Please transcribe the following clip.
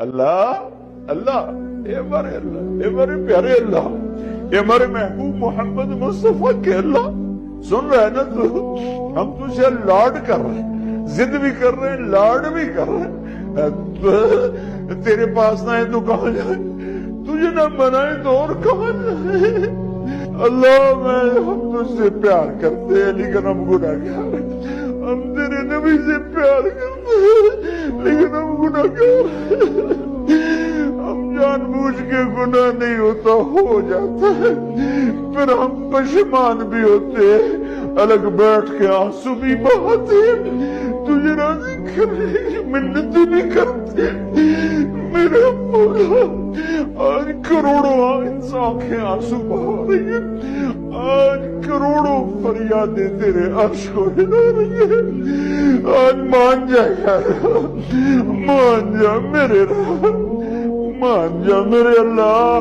اللہ اللہ اے ہمارے اللہ، اے ہمارے پیارے اللہ، اے ہمارے محبوب محمد مصطفیٰ کے اللہ، سن رہے نا تو؟ ہم تجھے لاڈ کر رہے ہیں، ضد بھی کر رہے ہیں، لاڈ بھی کر رہے ہیں۔ تیرے پاس نہ ہے تو کہاں جائے، تجھے نہ منائے تو اور کہاں جائے۔ اللہ ہم تجھ سے پیار کرتے ہیں لیکن ہم گناہگار ہیں، ہم تیرے نبی سے پیار کرتے ہیں لیکن ہم گناہگار ہیں، ہم جان بوجھ کے گناہ نہیں ہوتا ہو جاتا ہے، پھر ہم پشیمان بھی ہوتے ہیں، الگ بیٹھ کے آنسو بھی بہاتے ہیں، تجھے راضی کرنے کی منتیں بھی کرتے ہیں۔ میرے مولا آج کروڑوں انسان کے آنسو بہا رہی ہیں، آج کروڑوں فریادیں تیرے عرش کو ہلا رہی ہیں، آج مان جا یار، مان جا میرے رب، مان جا میرے اللہ۔